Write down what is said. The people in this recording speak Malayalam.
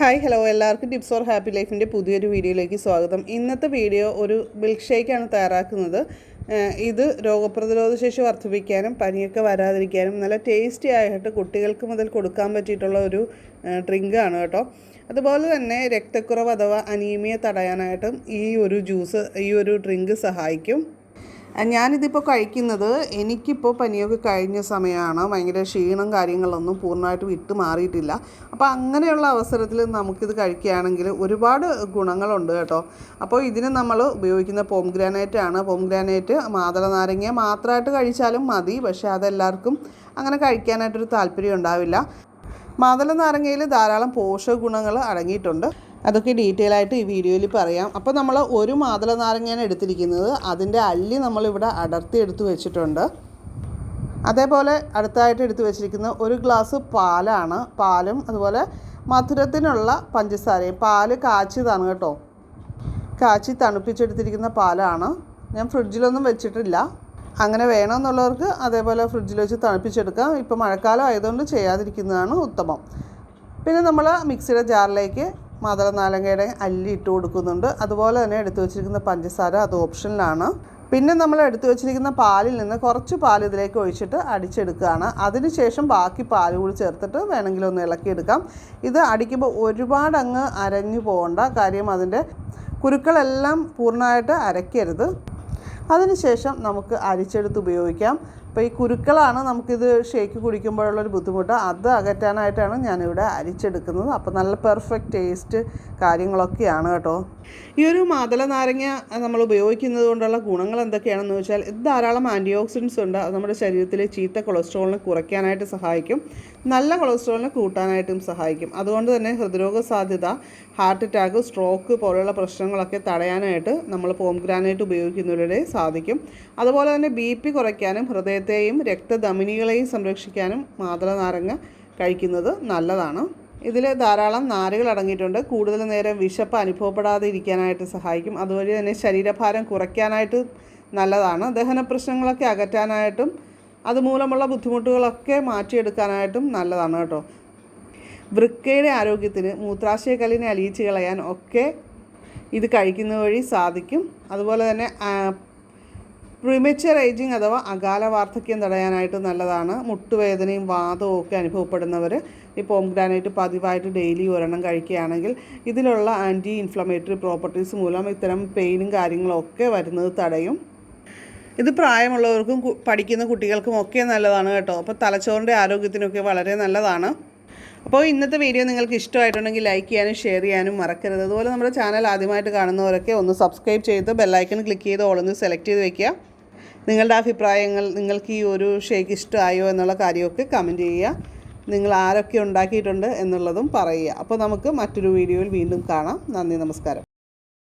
ഹായ് ഹലോ എല്ലാവർക്കും ടിപ്സ് ഫോർ ഹാപ്പി ലൈഫിൻ്റെ പുതിയൊരു വീഡിയോയിലേക്ക് സ്വാഗതം. ഇന്നത്തെ വീഡിയോ ഒരു മിൽക്ക് ഷേക്കാണ് തയ്യാറാക്കുന്നത്. ഇത് രോഗപ്രതിരോധ ശേഷി വർദ്ധിപ്പിക്കാനും പനിയൊക്കെ വരാതിരിക്കാനും നല്ല ടേസ്റ്റി ആയിട്ട് കുട്ടികൾക്ക് മുതൽ കൊടുക്കാൻ പറ്റിയിട്ടുള്ള ഒരു ഡ്രിങ്കാണ് കേട്ടോ. അതുപോലെ തന്നെ രക്തക്കുറവ് അഥവാ അനീമിയ തടയാനായിട്ടും ഈ ഒരു ഡ്രിങ്ക് സഹായിക്കും. ഞാനിതിപ്പോൾ കഴിക്കുന്നത് എനിക്കിപ്പോൾ പനിയൊക്കെ കഴിഞ്ഞ സമയമാണ്. ഭയങ്കര ക്ഷീണം കാര്യങ്ങളൊന്നും പൂർണ്ണമായിട്ട് വിട്ട് മാറിയിട്ടില്ല. അപ്പോൾ അങ്ങനെയുള്ള അവസരത്തിൽ നമുക്കിത് കഴിക്കുകയാണെങ്കിൽ ഒരുപാട് ഗുണങ്ങളുണ്ട് കേട്ടോ. അപ്പോൾ ഇതിന് നമ്മൾ ഉപയോഗിക്കുന്ന പോംഗ്രാനൈറ്റ് മാതള നാരങ്ങ മാത്രമായിട്ട് കഴിച്ചാലും മതി. പക്ഷേ അതെല്ലാവർക്കും അങ്ങനെ കഴിക്കാനായിട്ടൊരു താല്പര്യം ഉണ്ടാവില്ല. മാതള നാരങ്ങയിൽ ധാരാളം പോഷക ഗുണങ്ങൾ അടങ്ങിയിട്ടുണ്ട്. അതൊക്കെ ഡീറ്റെയിൽ ആയിട്ട് ഈ വീഡിയോയിൽ പറയാം. അപ്പോൾ നമ്മൾ ഒരു മാതള നാരങ്ങയാണ് എടുത്തിരിക്കുന്നത്. അതിൻ്റെ അല്ലി നമ്മളിവിടെ അടർത്തി എടുത്ത് വെച്ചിട്ടുണ്ട്. അതേപോലെ അടുത്തായിട്ട് എടുത്ത് വെച്ചിരിക്കുന്ന ഒരു ഗ്ലാസ് പാലാണ്. പാലും അതുപോലെ മധുരത്തിനുള്ള പഞ്ചസാരയും. പാല് കാച്ചിയതാണ് കേട്ടോ, കാച്ചി തണുപ്പിച്ചെടുത്തിരിക്കുന്ന പാലാണ്. ഞാൻ ഫ്രിഡ്ജിലൊന്നും വെച്ചിട്ടില്ല. അങ്ങനെ വേണമെന്നുള്ളവർക്ക് അതേപോലെ ഫ്രിഡ്ജിൽ വെച്ച് തണുപ്പിച്ചെടുക്കാം. ഇപ്പോൾ മഴക്കാലം ആയതുകൊണ്ട് ചെയ്യാതിരിക്കുന്നതാണ് ഉത്തമം. പിന്നെ നമ്മൾ മിക്സിയുടെ ജാറിലേക്ക് മാതള നാരങ്ങയുടെ അല്ലി ഇട്ട് കൊടുക്കുന്നുണ്ട്. അതുപോലെ തന്നെ എടുത്തു വെച്ചിരിക്കുന്ന പഞ്ചസാര അത് ഓപ്ഷനിലാണ്. പിന്നെ നമ്മൾ എടുത്തു വെച്ചിരിക്കുന്ന പാലിൽ നിന്ന് കുറച്ച് പാൽ ഇതിലേക്ക് ഒഴിച്ചിട്ട് അടിച്ചെടുക്കുകയാണ്. അതിനുശേഷം ബാക്കി പാൽ കൂടി ചേർത്തിട്ട് വേണമെങ്കിൽ ഒന്ന് ഇളക്കിയെടുക്കാം. ഇത് അടിക്കുമ്പോൾ ഒരുപാട് അങ്ങ് അരഞ്ഞു പോകണ്ട. കാര്യം അതിൻ്റെ കുരുക്കളെല്ലാം പൂർണ്ണമായിട്ട് അരയ്ക്കരുത്. അതിനുശേഷം നമുക്ക് അരിച്ചെടുത്ത് ഉപയോഗിക്കാം. അപ്പോൾ ഈ കുരുക്കളാണ് നമുക്കിത് ഷേക്ക് കുടിക്കുമ്പോഴുള്ളൊരു ബുദ്ധിമുട്ട്. അത് അകറ്റാനായിട്ടാണ് ഞാനിവിടെ അരിച്ചെടുക്കുന്നത്. അപ്പോൾ നല്ല പെർഫെക്റ്റ് ടേസ്റ്റ് കാര്യങ്ങളൊക്കെയാണ് കേട്ടോ. ഈ ഒരു മാതള നാരങ്ങ നമ്മൾ ഉപയോഗിക്കുന്നത് കൊണ്ടുള്ള ഗുണങ്ങൾ എന്തൊക്കെയാണെന്ന് വെച്ചാൽ ഇത് ധാരാളം ആൻറ്റി ഓക്സിഡൻസ് ഉണ്ട്. അത് നമ്മുടെ ശരീരത്തിലെ ചീത്ത കൊളസ്ട്രോളിനെ കുറയ്ക്കാനായിട്ട് സഹായിക്കും. നല്ല കൊളസ്ട്രോളിനെ കൂട്ടാനായിട്ടും സഹായിക്കും. അതുകൊണ്ട് തന്നെ ഹൃദ്രോഗ സാധ്യത, ഹാർട്ട് അറ്റാക്ക്, സ്ട്രോക്ക് പോലുള്ള പ്രശ്നങ്ങളൊക്കെ തടയാനായിട്ട് നമ്മൾ പോംഗ്രാനൈറ്റ് ഉപയോഗിക്കുന്നതിലൂടെ സാധിക്കും. അതുപോലെ തന്നെ BP കുറയ്ക്കാനും ഹൃദയത്തെയും രക്തധമനികളെയും സംരക്ഷിക്കാനും മാതള നാരങ്ങ കഴിക്കുന്നത് നല്ലതാണ്. ഇതിൽ ധാരാളം നാരുകൾ അടങ്ങിയിട്ടുണ്ട്. കൂടുതൽ നേരം വിശപ്പ് അനുഭവപ്പെടാതെ ഇരിക്കാനായിട്ട് സഹായിക്കും. അതുവഴി തന്നെ ശരീരഭാരം കുറയ്ക്കാനായിട്ട് നല്ലതാണ്. ദഹന പ്രശ്നങ്ങളൊക്കെ അകറ്റാനായിട്ടും അതുമൂലമുള്ള ബുദ്ധിമുട്ടുകളൊക്കെ മാറ്റിയെടുക്കാനായിട്ടും നല്ലതാണ് കേട്ടോ. വൃക്കയുടെ ആരോഗ്യത്തിന്, മൂത്രാശയക്കല്ലിനെ അലിയിച്ച് കളയാൻ ഒക്കെ ഇത് കഴിക്കുന്ന വഴി സാധിക്കും. അതുപോലെ തന്നെ പ്രീമച്വർ ഏജിങ് അഥവാ അകാല വാർദ്ധക്യം തടയാനായിട്ട് നല്ലതാണ്. മുട്ടുവേദനയും വാതവും ഒക്കെ അനുഭവപ്പെടുന്നവർ ഈ പോംഗ്രാനൈറ്റ് പതിവായിട്ട് ഡെയിലി ഒരെണ്ണം കഴിക്കുകയാണെങ്കിൽ ഇതിലുള്ള ആൻറ്റി ഇൻഫ്ലമേറ്ററി പ്രോപ്പർട്ടീസ് മൂലം ഇത്തരം പെയിനും കാര്യങ്ങളൊക്കെ വരുന്നത് തടയും. ഇത് പ്രായമുള്ളവർക്കും പഠിക്കുന്ന കുട്ടികൾക്കും ഒക്കെ നല്ലതാണ് കേട്ടോ. അപ്പോൾ തലച്ചോറിൻ്റെ ആരോഗ്യത്തിനൊക്കെ വളരെ നല്ലതാണ്. അപ്പോൾ ഇന്നത്തെ വീഡിയോ നിങ്ങൾക്ക് ഇഷ്ടമായിട്ടുണ്ടെങ്കിൽ ലൈക്ക് ചെയ്യാനും ഷെയർ ചെയ്യാനും മറക്കരുത്. അതുപോലെ നമ്മുടെ ചാനൽ ആദ്യമായിട്ട് കാണുന്നവരൊക്കെ ഒന്ന് സബ്സ്ക്രൈബ് ചെയ്ത് ബെല്ലൈക്കൺ ക്ലിക്ക് ചെയ്ത് ഓളൊന്ന് സെലക്ട് ചെയ്ത് വയ്ക്കുക. നിങ്ങളുടെ അഭിപ്രായങ്ങൾ, നിങ്ങൾക്ക് ഈ ഒരു ഷേക്ക് ഇഷ്ടമായോ എന്നുള്ള കാര്യമൊക്കെ കമൻറ്റ് ചെയ്യുക. നിങ്ങൾ ആരൊക്കെ ഉണ്ടാക്കിയിട്ടുണ്ട് എന്നുള്ളതും പറയുക. അപ്പോൾ നമുക്ക് മറ്റൊരു വീഡിയോയിൽ വീണ്ടും കാണാം. നന്ദി, നമസ്കാരം.